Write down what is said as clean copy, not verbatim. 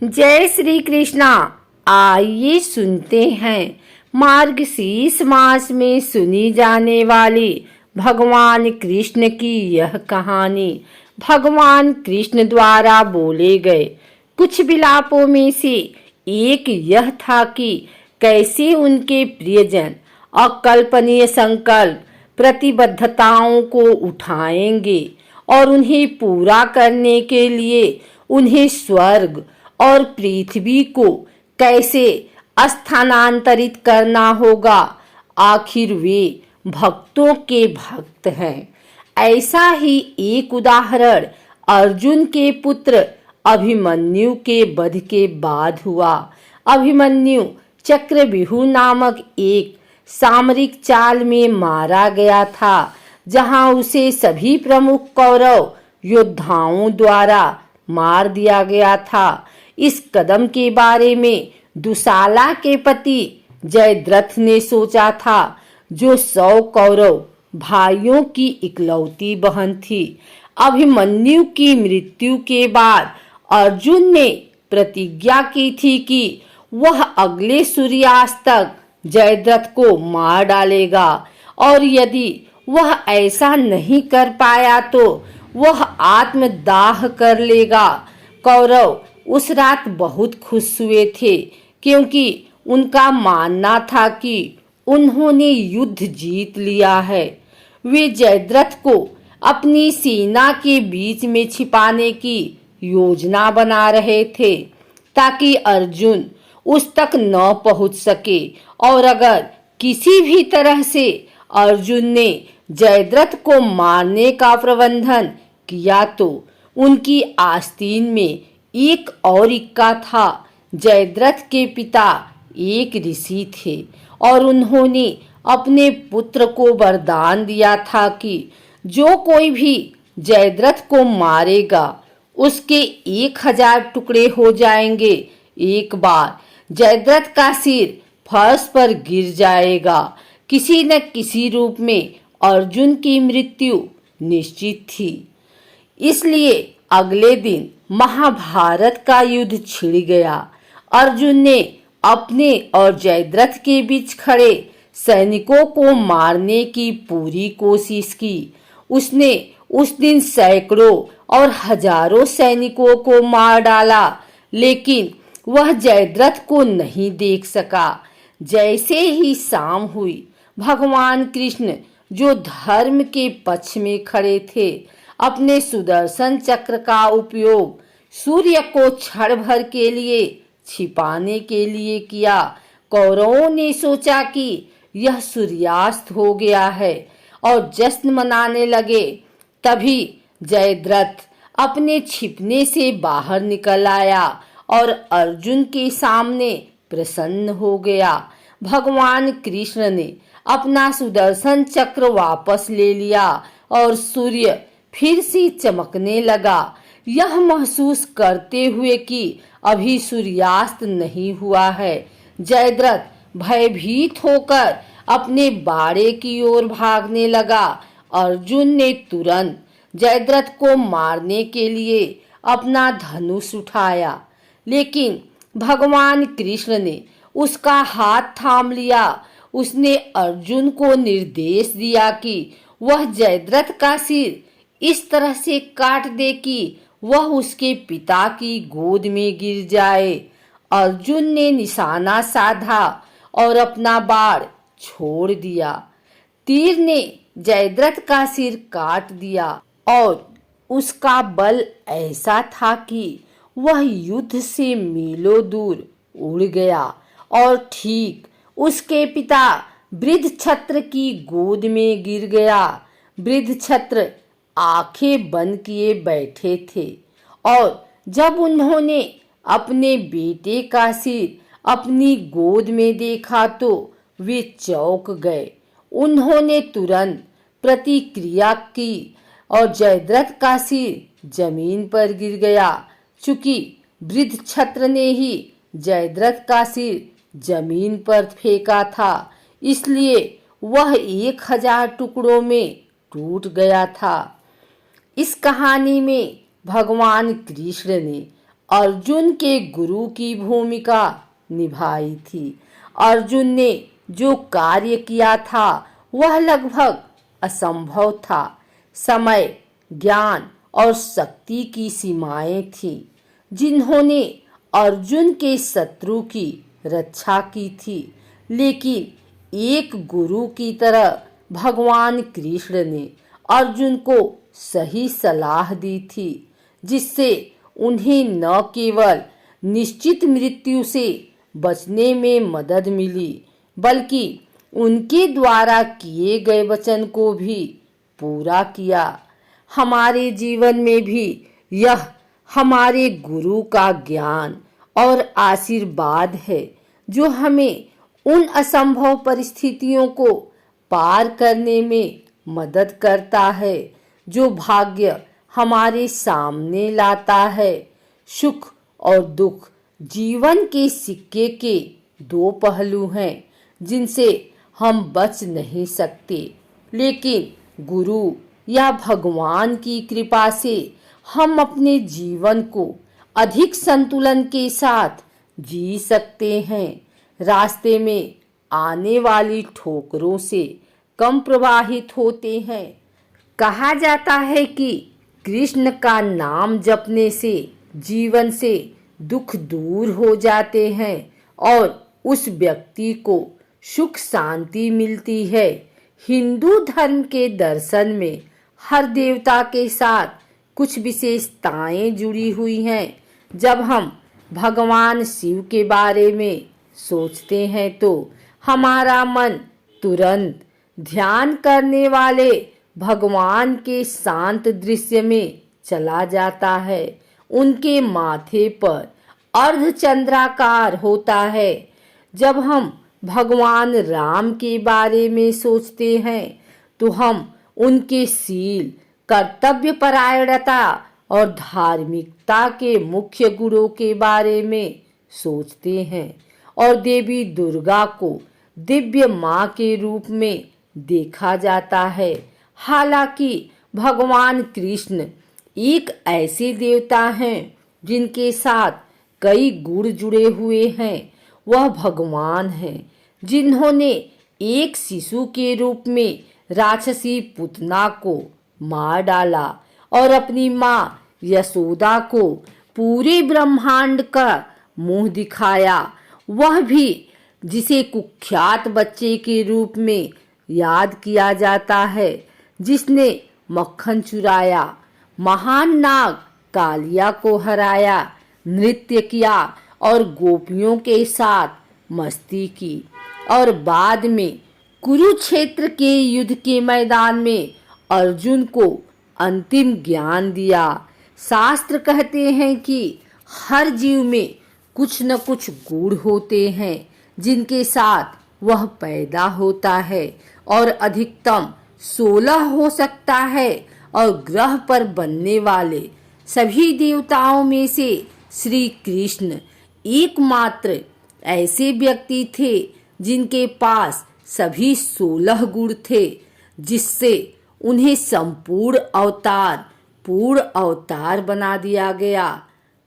जय श्री कृष्णा। आइए सुनते हैं मार्गशीर्ष मास में सुनी जाने वाली भगवान कृष्ण की यह कहानी। भगवान कृष्ण द्वारा बोले गए कुछ विलापों में से एक यह था कि कैसे उनके प्रियजन अकल्पनीय संकल्प प्रतिबद्धताओं को उठाएंगे और उन्हें पूरा करने के लिए उन्हें स्वर्ग और पृथ्वी को कैसे स्थानांतरित करना होगा। आखिर वे भक्तों के भक्त हैं। ऐसा ही एक उदाहरण अर्जुन के पुत्र अभिमन्यु के वध के बाद हुआ। अभिमन्यु चक्रव्यूह नामक एक सामरिक चाल में मारा गया था, जहां उसे सभी प्रमुख कौरव योद्धाओं द्वारा मार दिया गया था। इस कदम के बारे में दुशाला के पति जयद्रथ ने सोचा था, जो 100 कौरव भाइयों की इकलौती बहन थी। अभिमन्यु की मृत्यु के बाद अर्जुन ने प्रतिज्ञा की थी कि वह अगले सूर्यास्त तक जयद्रथ को मार डालेगा, और यदि वह ऐसा नहीं कर पाया तो वह आत्मदाह कर लेगा। कौरव उस रात बहुत खुश हुए थे, क्योंकि उनका मानना था कि उन्होंने युद्ध जीत लिया है। वे जयद्रथ को अपनी सेना के बीच में छिपाने की योजना बना रहे थे, ताकि अर्जुन उस तक न पहुंच सके, और अगर किसी भी तरह से अर्जुन ने जयद्रथ को मारने का प्रबंधन किया तो उनकी आस्तीन में एक और इक्का था। जयद्रथ के पिता एक ऋषि थे, और उन्होंने अपने पुत्र को वरदान दिया था कि जो कोई भी जयद्रथ को मारेगा उसके 1000 टुकड़े हो जाएंगे। एक बार जयद्रथ का सिर फर्श पर गिर जाएगा। किसी न किसी रूप में अर्जुन की मृत्यु निश्चित थी। इसलिए अगले दिन महाभारत का युद्ध छिड़ गया। अर्जुन ने अपने और जयद्रथ के बीच खड़े सैनिकों को मारने की पूरी कोशिश की। उसने उस दिन सैकड़ों और हजारों सैनिकों को मार डाला, लेकिन वह जयद्रथ को नहीं देख सका। जैसे ही शाम हुई, भगवान कृष्ण, जो धर्म के पक्ष में खड़े थे, अपने सुदर्शन चक्र का उपयोग सूर्य को क्षण भर के लिए छिपाने के लिए किया। कौरवों ने सोचा कि यह सूर्यास्त हो गया है और जश्न मनाने लगे। तभी जयद्रथ अपने छिपने से बाहर निकल आया और अर्जुन के सामने प्रसन्न हो गया। भगवान कृष्ण ने अपना सुदर्शन चक्र वापस ले लिया और सूर्य फिर से चमकने लगा, यह महसूस करते हुए कि अभी सूर्यास्त नहीं हुआ है। जयद्रथ भयभीत होकर अपने बाड़े की ओर भागने लगा। अर्जुन ने तुरंत जयद्रथ को मारने के लिए अपना धनुष उठाया, लेकिन भगवान कृष्ण ने उसका हाथ थाम लिया। उसने अर्जुन को निर्देश दिया कि वह जयद्रथ का सिर इस तरह से काट दे कि वह उसके पिता की गोद में गिर जाए। अर्जुन ने निशाना साधा और अपना बाण छोड़ दिया। तीर ने जयद्रथ का सिर काट दिया, और उसका बल ऐसा था कि वह युद्ध से मीलों दूर उड़ गया और ठीक उसके पिता बृद्धक्षत्र की गोद में गिर गया। बृद्धक्षत्र आंखें बंद किए बैठे थे, और जब उन्होंने अपने बेटे का सिर अपनी गोद में देखा तो वे चौंक गए। उन्होंने तुरंत प्रतिक्रिया की और जयद्रथ का सिर जमीन पर गिर गया। चूंकि बृद्धक्षत्र ने ही जयद्रथ का सिर जमीन पर फेंका था, इसलिए वह 1000 टुकड़ों में टूट गया था। इस कहानी में भगवान कृष्ण ने अर्जुन के गुरु की भूमिका निभाई थी। अर्जुन ने जो कार्य किया था वह लगभग असंभव था। समय, ज्ञान और शक्ति की सीमाएं थी। जिन्होंने अर्जुन के शत्रु की रक्षा की थी, लेकिन एक गुरु की तरह भगवान कृष्ण ने अर्जुन को सही सलाह दी थी, जिससे उन्हें न केवल निश्चित मृत्यु से बचने में मदद मिली, बल्कि उनके द्वारा किए गए वचन को भी पूरा किया। हमारे जीवन में भी यह हमारे गुरु का ज्ञान और आशीर्वाद है, जो हमें उन असंभव परिस्थितियों को पार करने में मदद करता है जो भाग्य हमारे सामने लाता है। सुख और दुख जीवन के सिक्के के दो पहलू हैं, जिनसे हम बच नहीं सकते, लेकिन गुरु या भगवान की कृपा से हम अपने जीवन को अधिक संतुलन के साथ जी सकते हैं। रास्ते में आने वाली ठोकरों से कम प्रभावित होते हैं। कहा जाता है कि कृष्ण का नाम जपने से जीवन से दुख दूर हो जाते हैं और उस व्यक्ति को सुख शांति मिलती है। हिंदू धर्म के दर्शन में हर देवता के साथ कुछ विशेषताएं जुड़ी हुई हैं। जब हम भगवान शिव के बारे में सोचते हैं तो हमारा मन तुरंत ध्यान करने वाले भगवान के शांत दृश्य में चला जाता है। उनके माथे पर अर्धचंद्राकार होता है। जब हम भगवान राम के बारे में सोचते हैं तो हम उनके शील, कर्तव्यपरायणता और धार्मिकता के मुख्य गुणों के बारे में सोचते हैं, और देवी दुर्गा को दिव्य माँ के रूप में देखा जाता है। हालांकि भगवान कृष्ण एक ऐसे देवता हैं जिनके साथ कई गुण जुड़े हुए हैं। वह भगवान हैं जिन्होंने एक शिशु के रूप में राक्षसी पुतना को मार डाला और अपनी माँ यशोदा को पूरे ब्रह्मांड का मुंह दिखाया। वह भी जिसे कुख्यात बच्चे के रूप में याद किया जाता है, जिसने मक्खन चुराया, महान नाग कालिया को हराया, नृत्य किया और गोपियों के साथ मस्ती की, और बाद में कुरुक्षेत्र के युद्ध के मैदान में अर्जुन को अंतिम ज्ञान दिया। शास्त्र कहते हैं कि हर जीव में कुछ न कुछ गुण होते हैं जिनके साथ वह पैदा होता है, और अधिकतम 16 हो सकता है। और ग्रह पर बनने वाले सभी देवताओं में से श्री कृष्ण एकमात्र ऐसे व्यक्ति थे जिनके पास सभी 16 गुण थे, जिससे उन्हें संपूर्ण अवतार पूर्ण अवतार बना दिया गया।